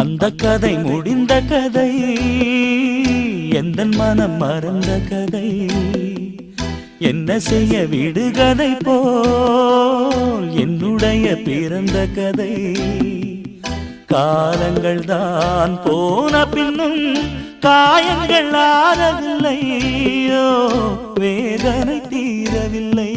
அந்த கதை முடிந்த கதை, எந்தன் மனம் மறந்த கதை. என்ன செய்ய விடுகதை போல் என்னுடைய பிறந்த கதை. காலங்கள் தான் போன பின்னும் காயங்கள் ஆறவில்லை, வேதனை தீரவில்லை.